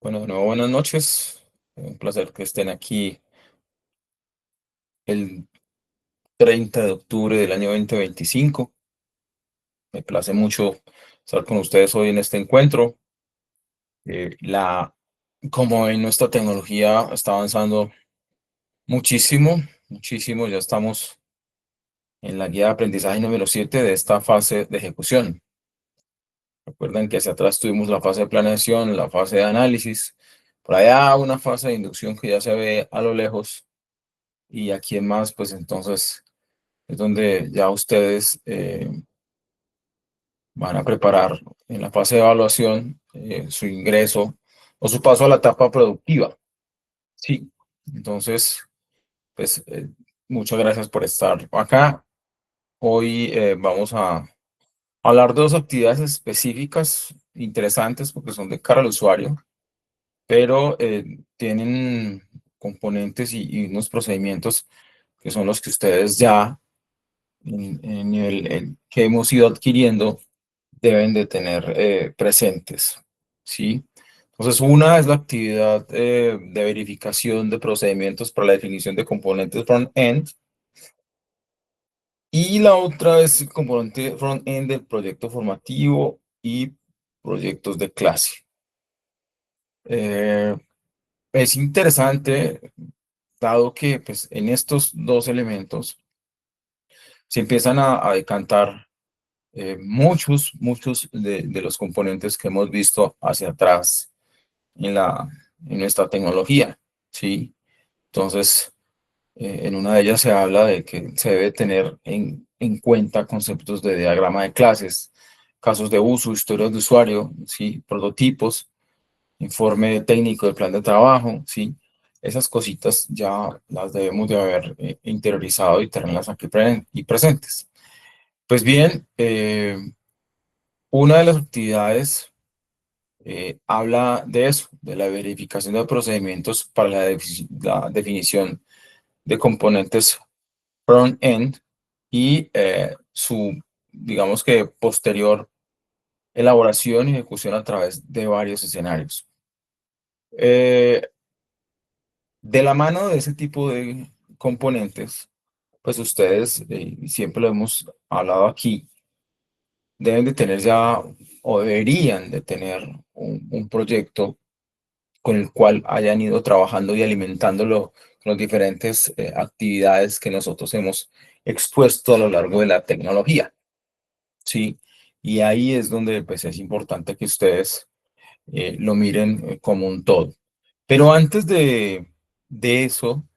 Bueno, de nuevo, buenas noches. Un placer que estén aquí el 30 de octubre del año 2025. Me place mucho estar con ustedes hoy en este encuentro. Como en nuestra tecnología está avanzando muchísimo, muchísimo, ya estamos en la guía de aprendizaje número 7 de esta fase de ejecución. Recuerden que hacia atrás tuvimos la fase de planeación, la fase de análisis, por allá una fase de inducción que ya se ve a lo lejos, y aquí en más, pues entonces es donde ya ustedes van a preparar en la fase de evaluación su ingreso o su paso a la etapa productiva. Sí, entonces, pues muchas gracias por estar acá. Hoy vamos a hablar de dos actividades específicas, interesantes, porque son de cara al usuario, pero tienen componentes y unos procedimientos que son los que ustedes ya en el que hemos ido adquiriendo deben de tener presentes, ¿sí? Entonces, una es la actividad de verificación de procedimientos para la definición de componentes front-end, y la otra es el componente front-end del proyecto formativo y proyectos de clase. Eh, es interesante, dado que pues, en estos dos elementos se empiezan a decantar muchos de los componentes que hemos visto hacia atrás en nuestra tecnología, ¿sí? Entonces, en una de ellas se habla de que se debe tener en cuenta conceptos de diagrama de clases, casos de uso, historias de usuario, ¿sí? Prototipos, informe técnico de plan de trabajo, ¿sí? Esas cositas ya las debemos de haber interiorizado y tenerlas aquí y presentes. Pues bien, una de las actividades habla de eso, de la verificación de procedimientos para la definición de componentes front-end y digamos que posterior elaboración y ejecución a través de varios escenarios. Eh, de la mano de ese tipo de componentes, pues ustedes, siempre lo hemos hablado aquí, deben de tener ya o deberían de tener un proyecto con el cual hayan ido trabajando y alimentándolo con las diferentes actividades que nosotros hemos expuesto a lo largo de la tecnología, ¿sí? Y ahí es donde pues, es importante que ustedes lo miren como un todo. Pero antes de eso,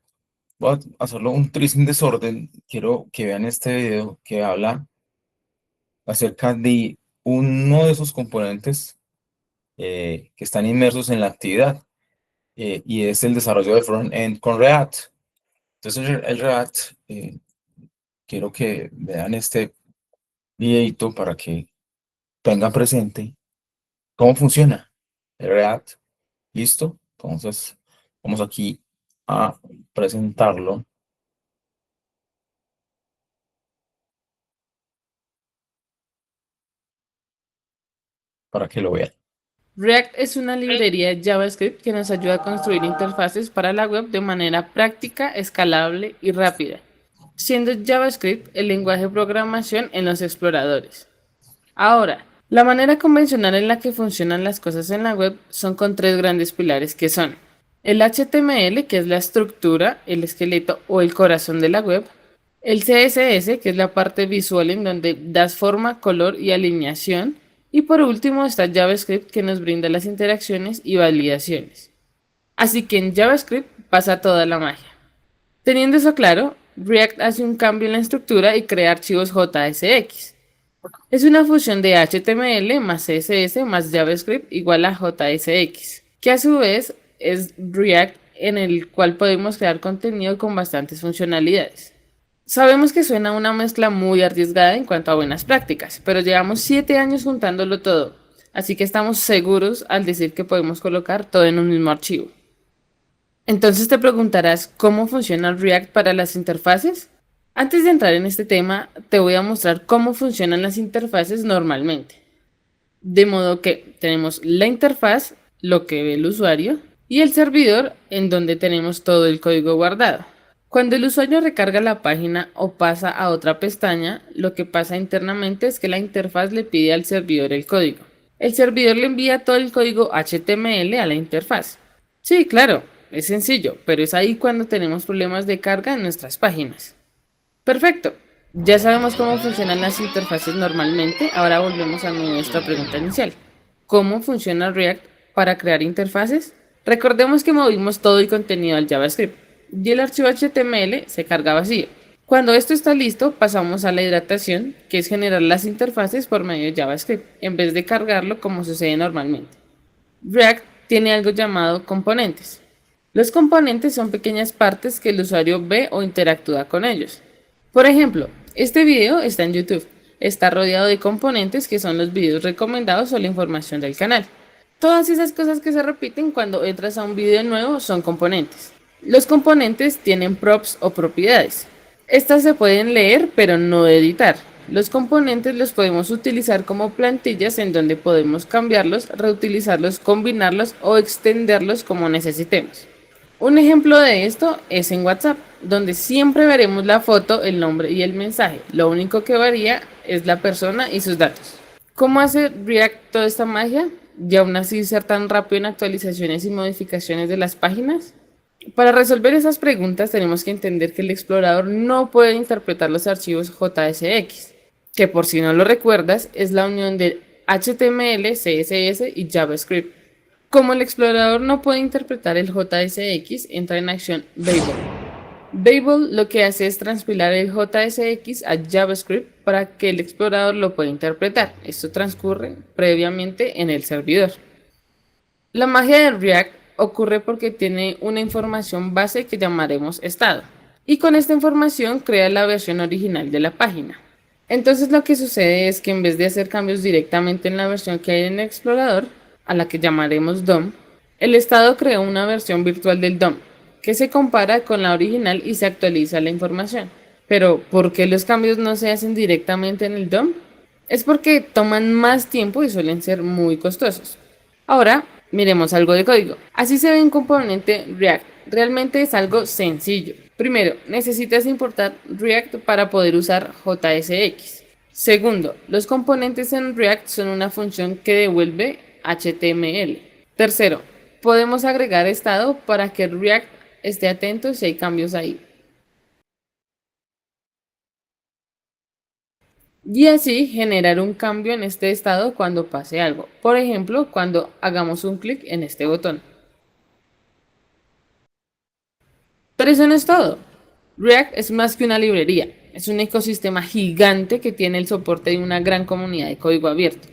voy a hacerlo un tris en desorden. Quiero que vean este video que habla acerca de uno de esos componentes que están inmersos en la actividad, y es el desarrollo de front-end con React. Entonces, el React, quiero que vean este videito para que tengan presente cómo funciona el React. ¿Listo? Entonces, vamos aquí a presentarlo para que lo vean. React es una librería de JavaScript que nos ayuda a construir interfaces para la web de manera práctica, escalable y rápida, siendo JavaScript el lenguaje de programación en los exploradores. Ahora, la manera convencional en la que funcionan las cosas en la web son con tres grandes pilares que son el HTML, que es la estructura, el esqueleto o el corazón de la web, el CSS, que es la parte visual en donde das forma, color y alineación, y por último está JavaScript, que nos brinda las interacciones y validaciones. Así que en JavaScript pasa toda la magia. Teniendo eso claro, React hace un cambio en la estructura y crea archivos JSX. Es una fusión de HTML más CSS más JavaScript igual a JSX, que a su vez es React, en el cual podemos crear contenido con bastantes funcionalidades. Sabemos que suena una mezcla muy arriesgada en cuanto a buenas prácticas, pero llevamos 7 años juntándolo todo, así que estamos seguros al decir que podemos colocar todo en un mismo archivo. Entonces te preguntarás cómo funciona React para las interfaces. Antes de entrar en este tema, te voy a mostrar cómo funcionan las interfaces normalmente. De modo que tenemos la interfaz, lo que ve el usuario, y el servidor, en donde tenemos todo el código guardado. Cuando el usuario recarga la página o pasa a otra pestaña, lo que pasa internamente es que la interfaz le pide al servidor el código. El servidor le envía todo el código HTML a la interfaz. Sí, claro, es sencillo, pero es ahí cuando tenemos problemas de carga en nuestras páginas. Perfecto. Ya sabemos cómo funcionan las interfaces normalmente, ahora volvemos a nuestra pregunta inicial. ¿Cómo funciona React para crear interfaces? Recordemos que movimos todo el contenido al JavaScript y el archivo HTML se carga vacío. Cuando esto está listo, pasamos a la hidratación, que es generar las interfaces por medio de JavaScript, en vez de cargarlo como sucede normalmente. React tiene algo llamado componentes. Los componentes son pequeñas partes que el usuario ve o interactúa con ellos. Por ejemplo, este video está en YouTube. Está rodeado de componentes que son los videos recomendados o la información del canal. Todas esas cosas que se repiten cuando entras a un video nuevo son componentes. Los componentes tienen props o propiedades. Estas se pueden leer pero no editar. Los componentes los podemos utilizar como plantillas en donde podemos cambiarlos, reutilizarlos, combinarlos o extenderlos como necesitemos. Un ejemplo de esto es en WhatsApp, donde siempre veremos la foto, el nombre y el mensaje. Lo único que varía es la persona y sus datos. ¿Cómo hace React toda esta magia y aún así ser tan rápido en actualizaciones y modificaciones de las páginas? Para resolver esas preguntas tenemos que entender que el explorador no puede interpretar los archivos JSX, que por si no lo recuerdas es la unión de HTML, CSS y JavaScript. Como el explorador no puede interpretar el JSX, entra en acción Babel. Babel lo que hace es transpilar el JSX a JavaScript para que el explorador lo pueda interpretar. Esto transcurre previamente en el servidor. La magia de React ocurre porque tiene una información base que llamaremos estado. Y con esta información crea la versión original de la página. Entonces lo que sucede es que en vez de hacer cambios directamente en la versión que hay en el explorador, a la que llamaremos DOM, el estado creó una versión virtual del DOM, que se compara con la original y se actualiza la información. Pero, ¿por qué los cambios no se hacen directamente en el DOM? Es porque toman más tiempo y suelen ser muy costosos. Ahora, miremos algo de código. Así se ve un componente React. Realmente es algo sencillo. Primero, necesitas importar React para poder usar JSX. Segundo, los componentes en React son una función que devuelve HTML. Tercero, podemos agregar estado para que React esté atento si hay cambios ahí. Y así generar un cambio en este estado cuando pase algo. Por ejemplo, cuando hagamos un clic en este botón. Pero eso no es todo. React es más que una librería. Es un ecosistema gigante que tiene el soporte de una gran comunidad de código abierto,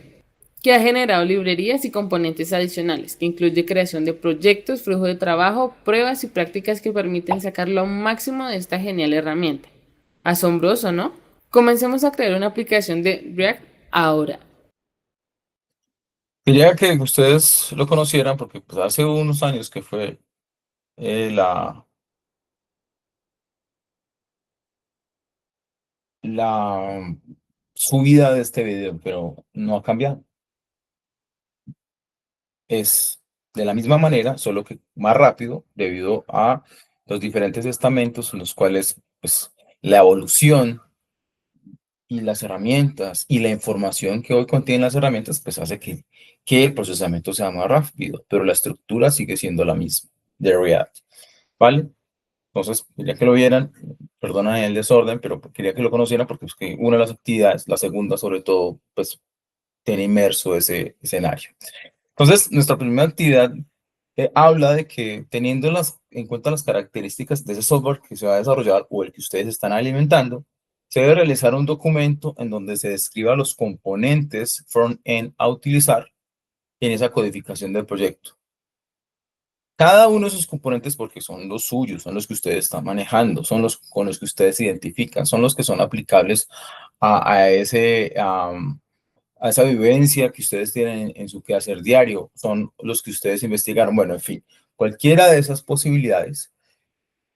que ha generado librerías y componentes adicionales, que incluye creación de proyectos, flujo de trabajo, pruebas y prácticas que permiten sacar lo máximo de esta genial herramienta. Asombroso, ¿no? Comencemos a crear una aplicación de React ahora. Quería que ustedes lo conocieran porque pues, hace unos años que fue la subida de este video, pero no ha cambiado. Es de la misma manera, solo que más rápido, debido a los diferentes estamentos en los cuales pues, la evolución y las herramientas y la información que hoy contienen las herramientas, pues hace que el procesamiento sea más rápido, pero la estructura sigue siendo la misma de React, ¿vale? Entonces, quería que lo vieran, perdona el desorden, pero quería que lo conocieran porque es que una de las actividades, la segunda sobre todo, pues tiene inmerso ese escenario. Entonces, nuestra primera actividad habla de que teniendo en cuenta las características de ese software que se va a desarrollar o el que ustedes están alimentando, se debe realizar un documento en donde se describa los componentes front-end a utilizar en esa codificación del proyecto. Cada uno de esos componentes, porque son los suyos, son los que ustedes están manejando, son los con los que ustedes se identifican, son los que son aplicables a esa vivencia que ustedes tienen en su quehacer diario, son los que ustedes investigaron. Bueno, en fin, cualquiera de esas posibilidades,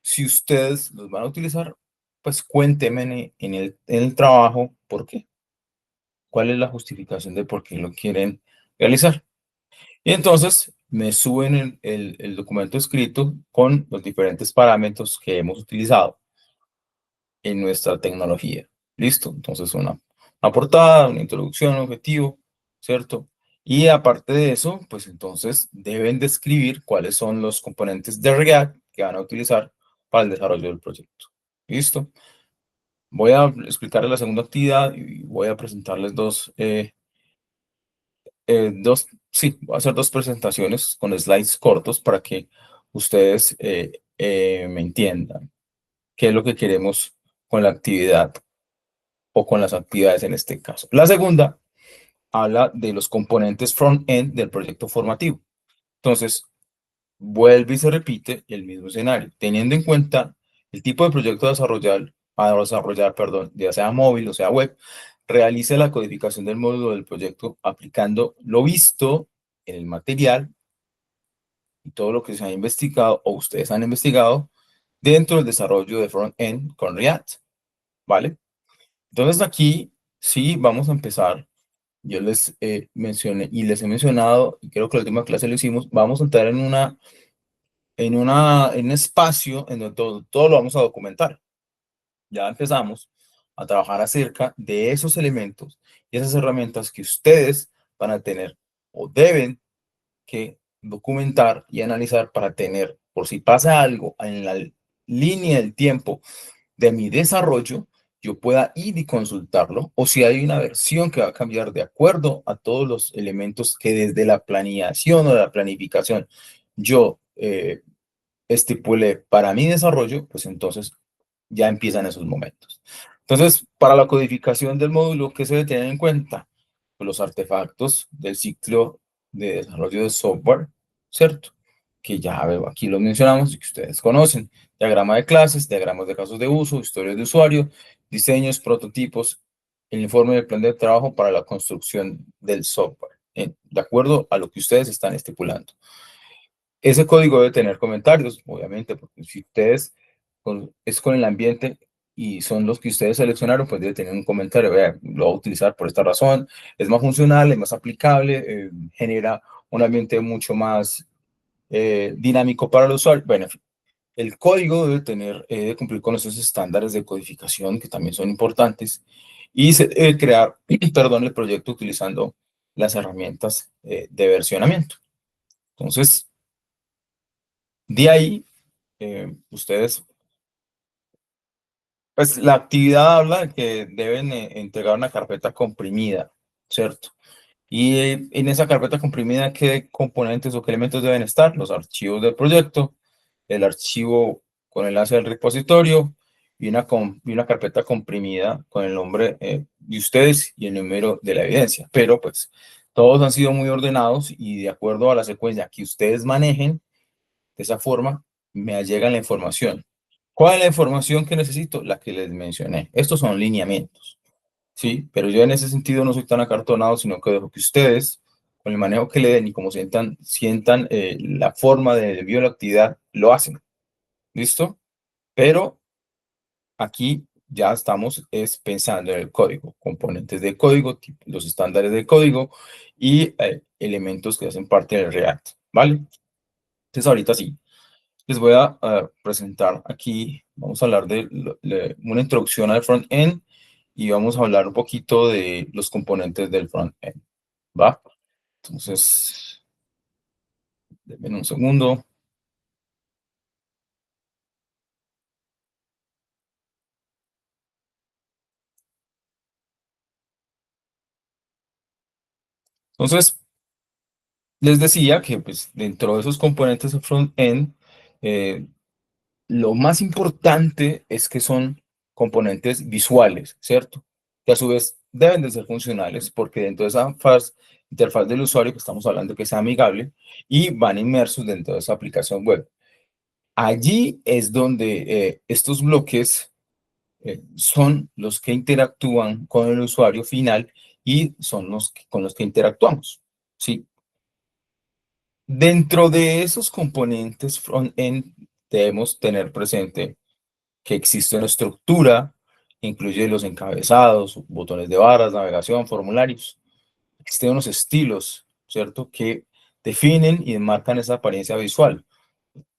si ustedes los van a utilizar, pues cuéntenme en el trabajo por qué, cuál es la justificación de por qué lo quieren realizar. Y entonces me suben el documento escrito con los diferentes parámetros que hemos utilizado en nuestra tecnología. ¿Listo? Entonces una portada, una introducción, un objetivo, ¿cierto? Y aparte de eso, pues entonces deben describir cuáles son los componentes de React que van a utilizar para el desarrollo del proyecto. ¿Listo? Voy a explicarles la segunda actividad y voy a presentarles sí, voy a hacer dos presentaciones con slides cortos para que ustedes me entiendan qué es lo que queremos con la actividad o con las actividades en este caso. La segunda habla de los componentes front-end del proyecto formativo. Entonces, vuelve y se repite el mismo escenario, teniendo en cuenta el tipo de proyecto a desarrollar, perdón, ya sea móvil o sea web, realice la codificación del módulo del proyecto aplicando lo visto en el material y todo lo que se ha investigado o ustedes han investigado dentro del desarrollo de front-end con React, ¿vale? Entonces aquí sí vamos a empezar. Yo les mencioné y les he mencionado, y creo que la última clase lo hicimos, vamos a entrar en un espacio en donde todo lo vamos a documentar. Ya empezamos a trabajar acerca de esos elementos y esas herramientas que ustedes van a tener o deben que documentar y analizar para tener, por si pasa algo en la línea del tiempo de mi desarrollo, yo pueda ir y consultarlo, o si hay una versión que va a cambiar de acuerdo a todos los elementos que desde la planeación o la planificación yo estipulé para mi desarrollo, pues entonces ya empiezan esos momentos. Entonces, para la codificación del módulo, ¿qué se debe tener en cuenta? Pues los artefactos del ciclo de desarrollo de software, ¿cierto? Que ya veo, aquí lo mencionamos y que ustedes conocen. Diagrama de clases, diagramas de casos de uso, historias de usuario, diseños, prototipos, el informe del plan de trabajo para la construcción del software, de acuerdo a lo que ustedes están estipulando. Ese código debe tener comentarios, obviamente, porque si ustedes es con el ambiente y son los que ustedes seleccionaron, pues debe tener un comentario. Vea, lo voy a utilizar por esta razón, es más funcional, es más aplicable, genera un ambiente mucho más dinámico para el usuario. Bueno, en fin, el código debe cumplir con esos estándares de codificación que también son importantes y se debe crear, perdón, el proyecto utilizando las herramientas de versionamiento. Entonces, de ahí, ustedes, pues la actividad habla de que deben entregar una carpeta comprimida, ¿cierto? Y en esa carpeta comprimida, ¿qué componentes o qué elementos deben estar? Los archivos del proyecto, el archivo con enlace al repositorio y una carpeta comprimida con el nombre de ustedes y el número de la evidencia. Pero pues todos han sido muy ordenados y de acuerdo a la secuencia que ustedes manejen, de esa forma me llega la información. ¿Cuál es la información que necesito? La que les mencioné. Estos son lineamientos, ¿sí? Pero yo en ese sentido no soy tan acartonado, sino que dejo que ustedes, con el manejo que le den y como sientan la forma de envío de la actividad, lo hacen. ¿Listo? Pero aquí ya estamos pensando en el código, componentes de código, los estándares de código y elementos que hacen parte del React, ¿vale? Entonces ahorita sí. Les voy a presentar aquí, vamos a hablar de una introducción al front-end y vamos a hablar un poquito de los componentes del front-end, ¿va? Entonces, denme un segundo. Entonces, les decía que pues, dentro de esos componentes del front-end, eh, lo más importante es que son componentes visuales, ¿cierto? Que a su vez deben de ser funcionales porque dentro de esa interfaz del usuario que estamos hablando que sea amigable y van inmersos dentro de esa aplicación web. Allí es donde estos bloques son los que interactúan con el usuario final y son con los que interactuamos, ¿sí? Dentro de esos componentes front-end debemos tener presente que existe una estructura, incluye los encabezados, botones de barras, navegación, formularios. Existen unos estilos, ¿cierto? Que definen y enmarcan esa apariencia visual.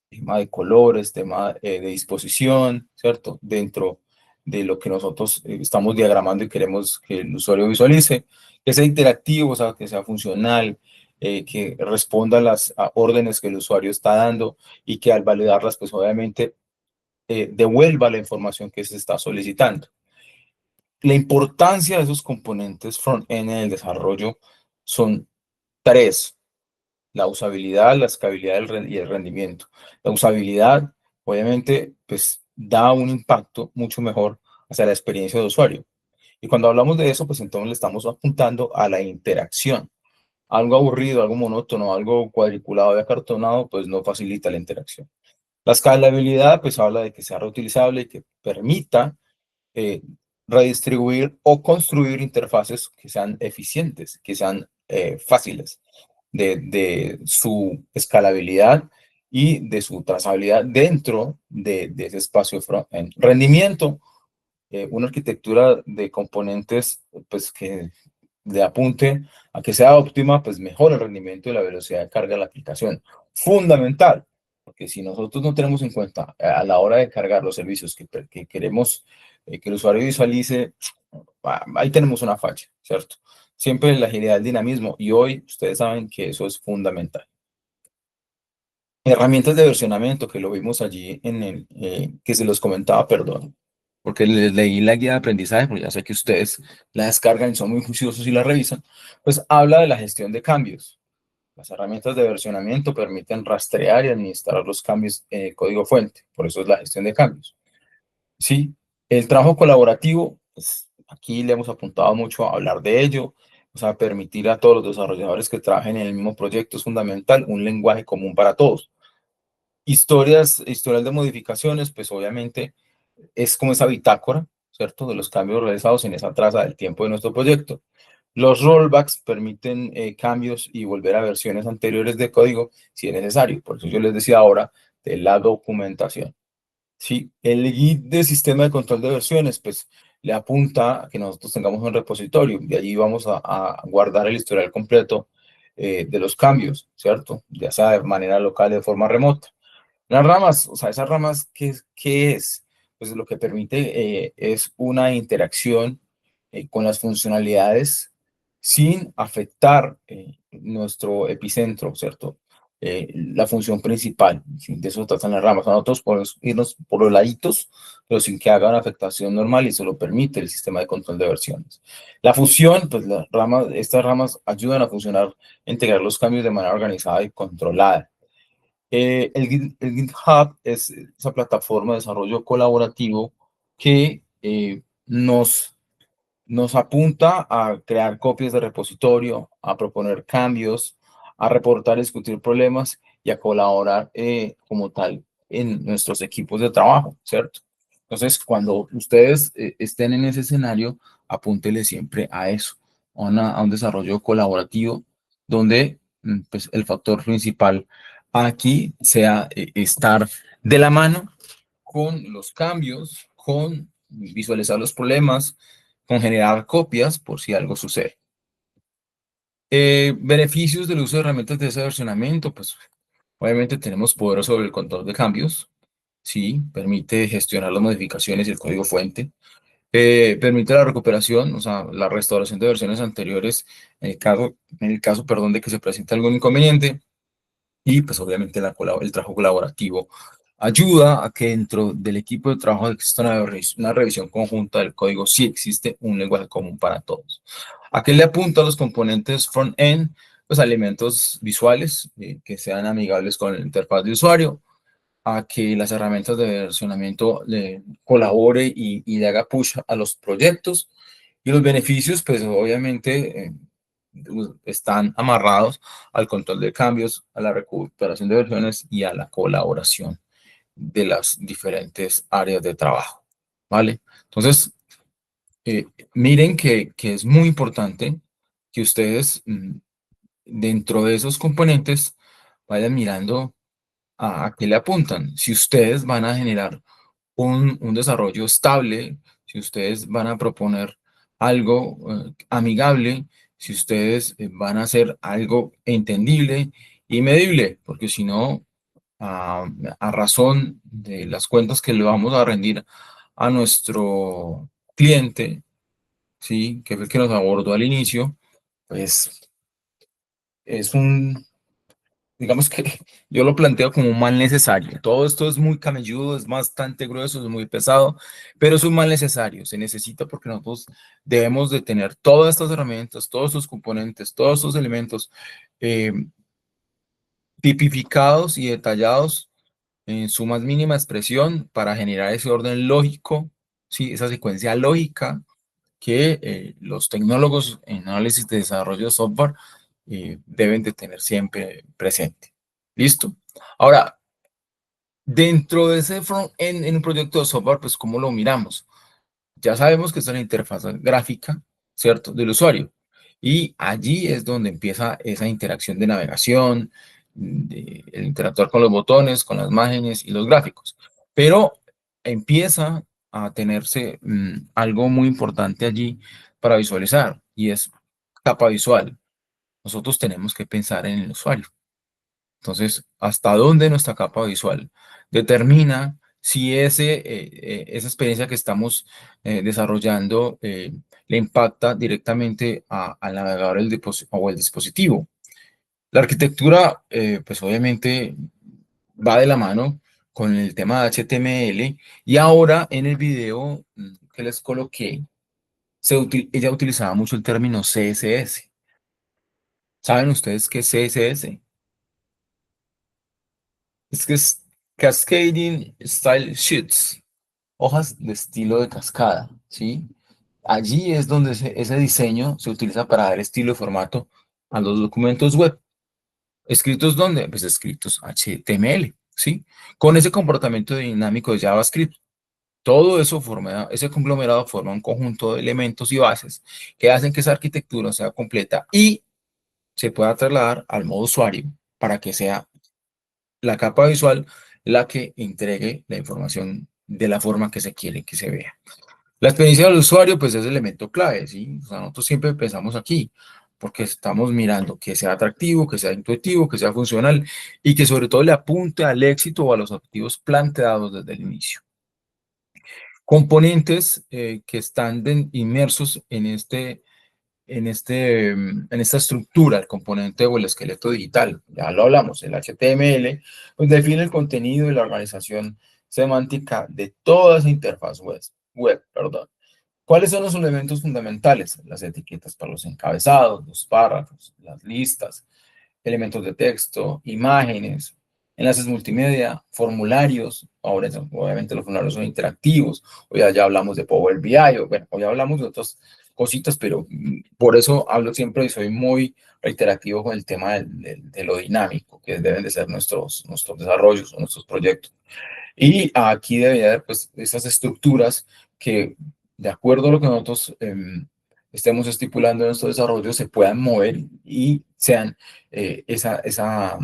Tema de colores, tema de disposición, ¿cierto? Dentro de lo que nosotros estamos diagramando y queremos que el usuario visualice, que sea interactivo, o sea, que sea funcional, que responda a las órdenes que el usuario está dando y que al validarlas, pues obviamente devuelva la información que se está solicitando. La importancia de esos componentes front-end en el desarrollo son tres: la usabilidad, la escalabilidad y el rendimiento. La usabilidad, obviamente, pues da un impacto mucho mejor hacia la experiencia de usuario. Y cuando hablamos de eso, pues entonces le estamos apuntando a la interacción. Algo aburrido, algo monótono, algo cuadriculado y acartonado, pues no facilita la interacción. La escalabilidad, pues habla de que sea reutilizable y que permita eh, redistribuir o construir interfaces que sean eficientes, que sean fáciles de su escalabilidad y de su trazabilidad dentro de ese espacio front-end. Rendimiento, una arquitectura de componentes pues que le apunte a que sea óptima, pues mejora el rendimiento y la velocidad de carga de la aplicación. Fundamental, porque si nosotros no tenemos en cuenta a la hora de cargar los servicios que queremos que el usuario visualice, ahí tenemos una falla, ¿cierto? Siempre la agilidad, el dinamismo, y hoy ustedes saben que eso es fundamental. Herramientas de versionamiento, que lo vimos allí en el, que se los comentaba, perdón, porque les leí la guía de aprendizaje, porque ya sé que ustedes la descargan y son muy juiciosos y la revisan, pues habla de la gestión de cambios. Las herramientas de versionamiento permiten rastrear y administrar los cambios en el código fuente, por eso es la gestión de cambios. Sí, el trabajo colaborativo, pues aquí le hemos apuntado mucho a hablar de ello, o sea, permitir a todos los desarrolladores que trabajen en el mismo proyecto es fundamental, un lenguaje común para todos. Historial de modificaciones, pues obviamente es como esa bitácora, ¿cierto? De los cambios realizados en esa traza del tiempo de nuestro proyecto. Los rollbacks permiten cambios y volver a versiones anteriores de código si es necesario. Por eso yo les decía ahora de la documentación. Sí, el guía de sistema de control de versiones, pues le apunta a que nosotros tengamos un repositorio y allí vamos a guardar el historial completo de los cambios, ¿cierto? Ya sea de manera local, de forma remota. Las ramas, o sea, esas ramas, ¿qué es? Pues lo que permite es una interacción con las funcionalidades sin afectar nuestro epicentro, ¿cierto? La función principal, ¿sí? De eso tratan las ramas. Nosotros podemos irnos por los laditos, pero sin que haga una afectación normal y eso lo permite el sistema de control de versiones. La fusión, pues las ramas, estas ramas ayudan a funcionar, a integrar los cambios de manera organizada y controlada. El GitHub es esa plataforma de desarrollo colaborativo que nos apunta a crear copias de repositorio, a proponer cambios, a reportar y discutir problemas y a colaborar como tal en nuestros equipos de trabajo, ¿cierto? Entonces, cuando ustedes estén en ese escenario, apúntele siempre a eso, a un desarrollo colaborativo donde pues, el factor principal aquí sea estar de la mano con los cambios, con visualizar los problemas, con generar copias por si algo sucede. Beneficios del uso de herramientas de versionamiento, pues obviamente tenemos poder sobre el control de cambios, sí, permite gestionar las modificaciones y el código fuente, permite la recuperación, o sea, la restauración de versiones anteriores en el caso, perdón, de que se presente algún inconveniente. Y pues obviamente el trabajo colaborativo ayuda a que dentro del equipo de trabajo exista una revisión conjunta del código si existe un lenguaje común para todos. ¿A qué le apuntan los componentes front-end? Pues elementos visuales que sean amigables con la interfaz de usuario, a que las herramientas de versionamiento le colabore y le haga push a los proyectos. Y los beneficios, pues obviamente están amarrados al control de cambios, a la recuperación de versiones y a la colaboración de las diferentes áreas de trabajo, ¿vale? Entonces, miren que es muy importante que ustedes dentro de esos componentes vayan mirando a qué le apuntan. Si ustedes van a generar un desarrollo estable, si ustedes van a proponer algo amigable, si ustedes van a hacer algo entendible y medible, porque si no, a razón de las cuentas que le vamos a rendir a nuestro cliente, ¿sí? Que fue el que nos abordó al inicio, pues es un, digamos que yo lo planteo como un mal necesario. Todo esto es muy camelludo, es bastante grueso, es muy pesado, pero es un mal necesario. Se necesita porque nosotros debemos de tener todas estas herramientas, todos estos componentes, todos estos elementos eh, tipificados y detallados en su más mínima expresión para generar ese orden lógico, ¿sí? Esa secuencia lógica que los tecnólogos en análisis de desarrollo de software deben de tener siempre presente. ¿Listo? Ahora, dentro de ese front-end en un proyecto de software, pues, ¿cómo lo miramos? Ya sabemos que es una interfaz gráfica, ¿cierto?, del usuario. Y allí es donde empieza esa interacción de navegación, el interactuar con los botones, con las imágenes y los gráficos. Pero empieza a tenerse algo muy importante allí para visualizar, y es capa visual. Nosotros tenemos que pensar en el usuario. Entonces, ¿hasta dónde nuestra capa visual determina si esa experiencia que estamos desarrollando le impacta directamente al navegador o el dispositivo? La arquitectura, pues obviamente va de la mano con el tema de HTML, y ahora en el video que les coloqué, ella utilizaba mucho el término CSS. ¿Saben ustedes qué es CSS? Es que es Cascading Style Sheets, hojas de estilo de cascada, ¿sí? Allí es donde ese diseño se utiliza para dar estilo y formato a los documentos web. ¿Escritos dónde? Pues escritos HTML, ¿sí? Con ese comportamiento dinámico de JavaScript. Todo eso forma, ese conglomerado forma un conjunto de elementos y bases que hacen que esa arquitectura sea completa y se pueda trasladar al modo usuario para que sea la capa visual la que entregue la información de la forma que se quiere que se vea. La experiencia del usuario, pues es el elemento clave, ¿sí? O sea, nosotros siempre empezamos aquí, porque estamos mirando que sea atractivo, que sea intuitivo, que sea funcional y que sobre todo le apunte al éxito o a los objetivos planteados desde el inicio. Componentes que están inmersos en esta estructura, el componente o el esqueleto digital. Ya lo hablamos, el HTML, pues define el contenido y la organización semántica de toda esa interfaz web, perdón. ¿Cuáles son los elementos fundamentales? Las etiquetas para los encabezados, los párrafos, las listas, elementos de texto, imágenes, enlaces multimedia, formularios. Ahora, obviamente, los formularios son interactivos. Hoy ya hablamos de Power BI, bueno, hoy hablamos de otras cositas, pero por eso hablo siempre y soy muy reiterativo con el tema de lo dinámico, que deben de ser nuestros desarrollos o nuestros proyectos. Y aquí debería haber pues esas estructuras que, de acuerdo a lo que nosotros estemos estipulando en nuestro desarrollo, se puedan mover y sean esa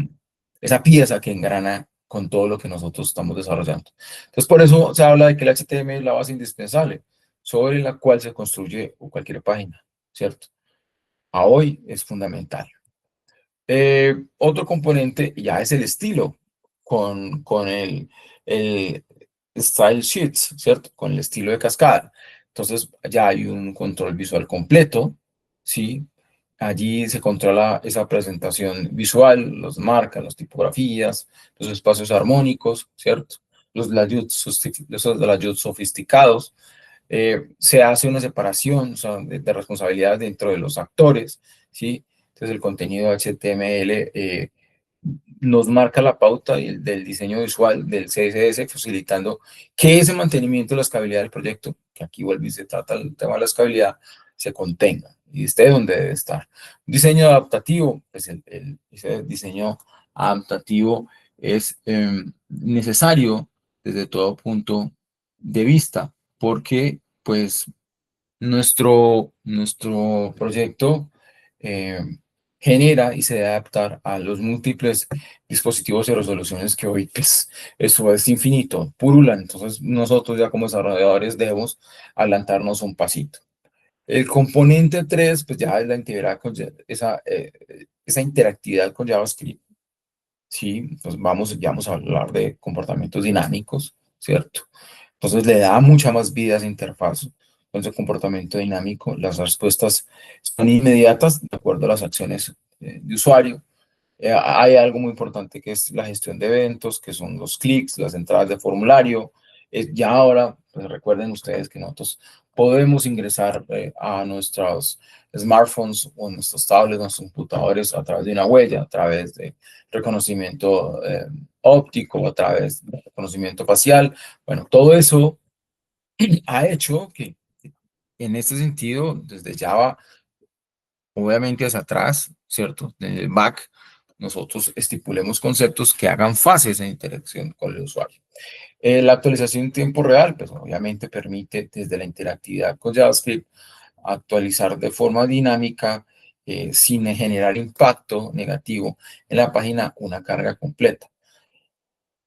pieza que engrana con todo lo que nosotros estamos desarrollando. Entonces, por eso se habla de que el HTML es la base indispensable sobre la cual se construye cualquier página, ¿cierto? A hoy es fundamental. Otro componente ya es el estilo, con el style sheets, ¿cierto? Con el estilo de cascada. Entonces ya hay un control visual completo, ¿sí? Allí se controla esa presentación visual, las marcas, las tipografías, los espacios armónicos, ¿cierto? Los layouts sofisticados. Se hace una separación, o sea, de responsabilidades dentro de los actores, ¿sí? Entonces el contenido HTML nos marca la pauta del diseño visual del CSS, facilitando que ese mantenimiento de la escalabilidad del proyecto, que aquí vuelve y se trata el tema de la escalabilidad, se contenga y esté donde debe estar. Diseño adaptativo, pues ese diseño adaptativo es necesario desde todo punto de vista, porque pues nuestro proyecto eh, genera y se debe adaptar a los múltiples dispositivos y resoluciones que hoy, pues, eso es infinito, purulan. Entonces, nosotros ya como desarrolladores debemos adelantarnos un pasito. El componente 3 pues ya es la integridad con esa interactividad con JavaScript. ¿sí? Pues ya vamos a hablar de comportamientos dinámicos, ¿cierto? Entonces le da mucha más vida a esa interfaz. Entonces, comportamiento dinámico, las respuestas son inmediatas de acuerdo a las acciones de usuario. Hay algo muy importante que es la gestión de eventos, que son los clics, las entradas de formulario. Ya ahora, pues recuerden ustedes que nosotros podemos ingresar a nuestros smartphones o nuestros tablets, nuestros computadores a través de una huella, a través de reconocimiento óptico, a través de reconocimiento facial. Bueno, todo eso ha hecho que en este sentido, desde Java obviamente hacia atrás, ¿cierto? En el back, nosotros estipulemos conceptos que hagan fácil esa interacción con el usuario. La actualización en tiempo real, pues obviamente permite desde la interactividad con JavaScript actualizar de forma dinámica sin generar impacto negativo en la página una carga completa.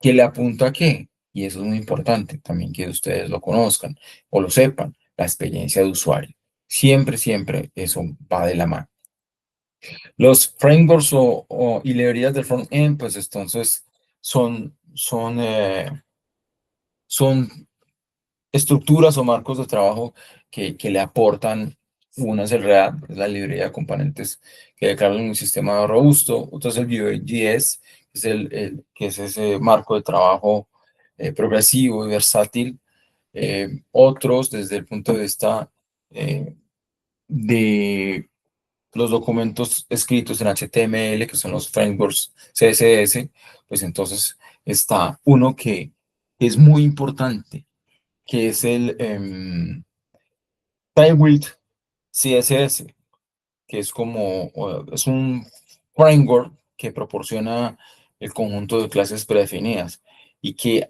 ¿Qué le apunta a qué? Y eso es muy importante también que ustedes lo conozcan o lo sepan, la experiencia de usuario. Siempre, siempre eso va de la mano. Los frameworks y librerías del front-end, pues entonces son estructuras o marcos de trabajo que le aportan. Una es el React, es la librería de componentes que declaran un sistema robusto. Otro es el Vue.js, que es ese marco de trabajo progresivo y versátil. Otros, desde el punto de vista de los documentos escritos en HTML, que son los frameworks CSS, pues entonces está uno que es muy importante, que es el TypeWild CSS, que es es un framework que proporciona el conjunto de clases predefinidas y que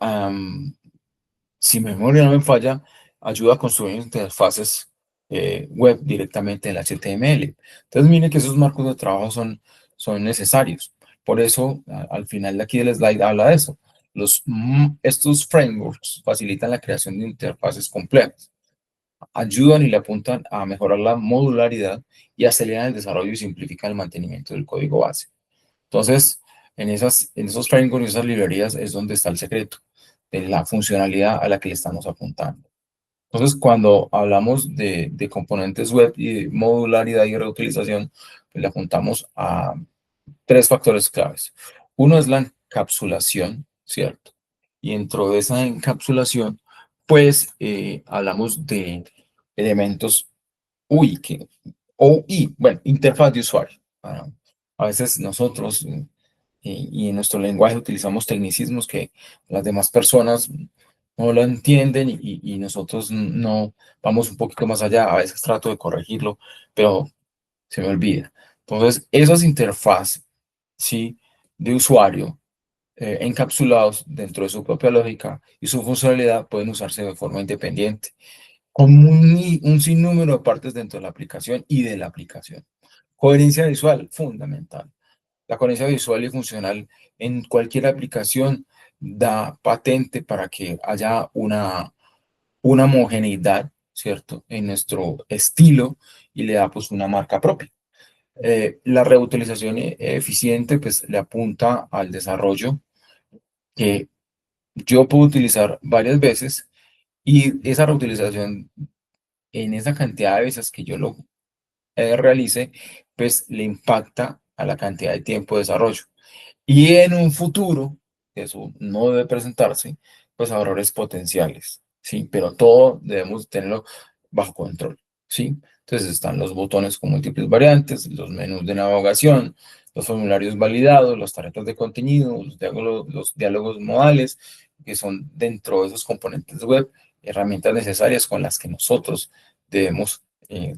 si mi memoria no me falla, ayuda a construir interfaces web directamente en el HTML. Entonces, miren que esos marcos de trabajo son necesarios. Por eso, al final de aquí del slide habla de eso. Estos frameworks facilitan la creación de interfaces complejas, ayudan y le apuntan a mejorar la modularidad y aceleran el desarrollo y simplifican el mantenimiento del código base. Entonces, en esos frameworks y esas librerías es donde está el secreto de la funcionalidad a la que le estamos apuntando. Entonces, cuando hablamos de componentes web y de modularidad y reutilización, pues le apuntamos a tres factores claves. Uno es la encapsulación, ¿cierto? Y dentro de esa encapsulación, pues hablamos de elementos UI, bueno, interfaz de usuario. A veces nosotros y en nuestro lenguaje utilizamos tecnicismos que las demás personas no lo entienden y nosotros no vamos un poquito más allá. A veces trato de corregirlo, pero se me olvida. Entonces, esas interfaces, ¿sí? De usuario encapsulados dentro de su propia lógica y su funcionalidad pueden usarse de forma independiente, con un sinnúmero de partes dentro de la aplicación y de la aplicación. Coherencia visual, fundamental. La coherencia visual y funcional en cualquier aplicación da patente para que haya una homogeneidad, ¿cierto? En nuestro estilo y le da pues una marca propia. La reutilización eficiente pues le apunta al desarrollo que yo puedo utilizar varias veces y esa reutilización en esa cantidad de veces que yo lo realice, pues le impacta a la cantidad de tiempo de desarrollo. Y en un futuro, eso no debe presentarse, pues a errores potenciales, ¿sí? Pero todo debemos tenerlo bajo control, ¿sí? Entonces están los botones con múltiples variantes, los menús de navegación, los formularios validados, las tarjetas de contenido, los diálogos modales, que son dentro de esos componentes web, herramientas necesarias con las que nosotros debemos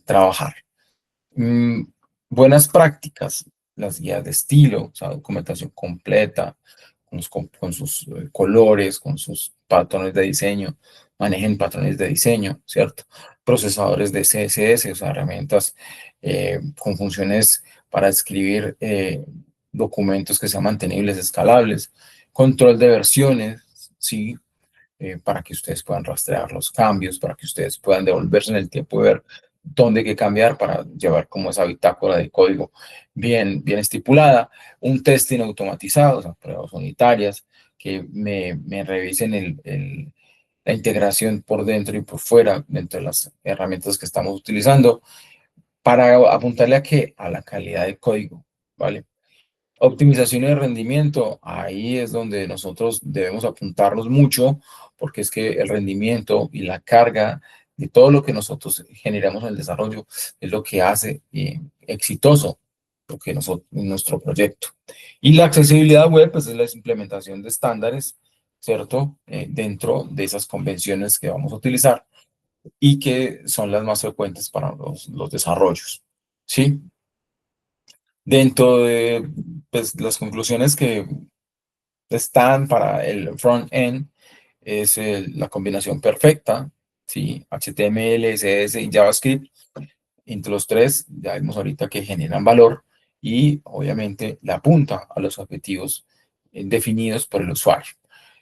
trabajar. Mm, buenas prácticas, las guías de estilo, o sea, documentación completa, con sus colores, con sus patrones de diseño, manejen patrones de diseño, ¿cierto? Procesadores de CSS, o sea, herramientas con funciones para escribir documentos que sean mantenibles, escalables, control de versiones, ¿sí? Para que ustedes puedan rastrear los cambios, para que ustedes puedan devolverse en el tiempo y ver dónde hay que cambiar para llevar como esa bitácora de código bien estipulada, un testing automatizado, o sea, pruebas unitarias, que me revisen la integración por dentro y por fuera, dentro de las herramientas que estamos utilizando, para apuntarle a qué, a la calidad del código, ¿vale? Optimización y rendimiento, ahí es donde nosotros debemos apuntarnos mucho, porque es que el rendimiento y la carga de todo lo que nosotros generamos en el desarrollo es lo que hace exitoso lo que nuestro proyecto. Y la accesibilidad web, pues es la implementación de estándares, ¿cierto? Dentro de esas convenciones que vamos a utilizar y que son las más frecuentes para los desarrollos, ¿sí? Dentro de pues, las conclusiones que están para el front-end, es la combinación perfecta, ¿sí? HTML, CSS y JavaScript. Entre los tres, ya vimos ahorita que generan valor y obviamente la apunta a los objetivos definidos por el usuario.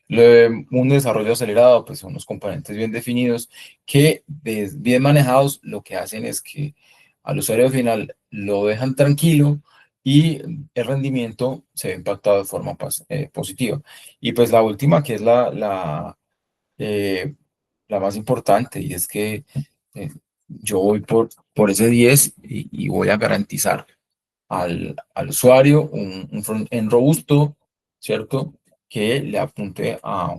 Un desarrollo acelerado, pues son los componentes bien definidos que bien manejados lo que hacen es que al usuario final lo dejan tranquilo y el rendimiento se ve impactado de forma positiva. Y pues la última, que es eh, la más importante, y es que eh, yo voy por ese 10 y voy a garantizar al usuario un front-end robusto, ¿cierto? Que le apunte a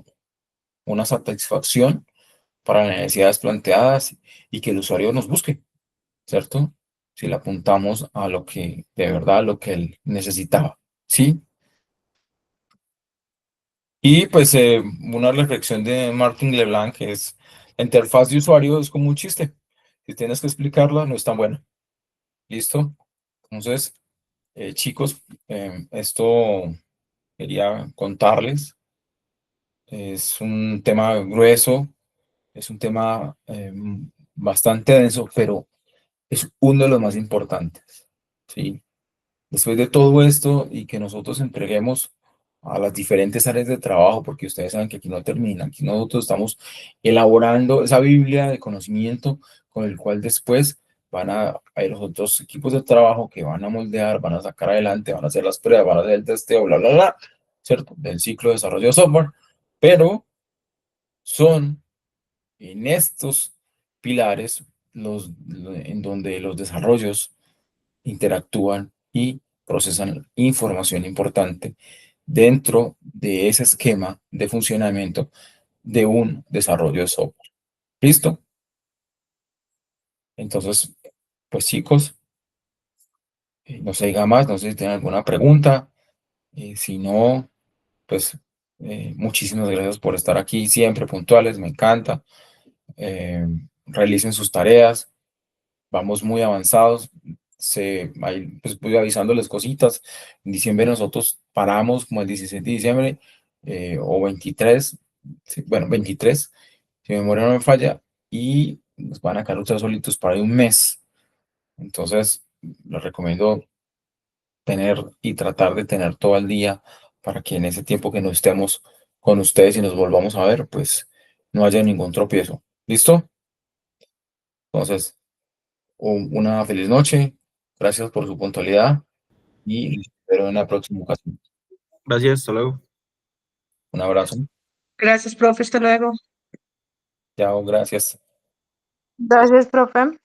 una satisfacción para las necesidades planteadas y que el usuario nos busque, ¿cierto? Si le apuntamos a lo que, de verdad, lo que él necesitaba, ¿sí? Y pues una reflexión de Martin LeBlanc que es, la interfaz de usuario es como un chiste. Si tienes que explicarla, no es tan bueno. ¿Listo? Entonces, chicos, esto quería contarles. Es un tema grueso, es un tema bastante denso, pero es uno de los más importantes, ¿sí? Después de todo esto y que nosotros entreguemos a las diferentes áreas de trabajo, porque ustedes saben que aquí no termina, aquí nosotros estamos elaborando esa Biblia de conocimiento con el cual después van a ir los otros equipos de trabajo que van a moldear, van a sacar adelante, van a hacer las pruebas, van a hacer el testeo, bla, bla, bla, ¿cierto? Del ciclo de desarrollo de software, pero son en estos pilares en donde los desarrollos interactúan y procesan información importante dentro de ese esquema de funcionamiento de un desarrollo de software. ¿Listo? Entonces, pues chicos, no se diga más, no sé si tienen alguna pregunta. Si no, pues muchísimas gracias por estar aquí siempre puntuales, me encanta. Realicen sus tareas, vamos muy avanzados. Ahí, pues voy avisándoles cositas. En diciembre nosotros paramos como el 16 de diciembre o 23, sí, bueno, 23, si mi memoria no me falla, y nos van a quedar ustedes solitos para un mes. Entonces, les recomiendo tener y tratar de tener todo el día para que en ese tiempo que no estemos con ustedes y nos volvamos a ver, pues no haya ningún tropiezo. ¿Listo? Entonces, una feliz noche. Gracias por su puntualidad y los espero en la próxima ocasión. Gracias, hasta luego. Un abrazo. Gracias, profe. Hasta luego. Chao, gracias. Gracias, profe.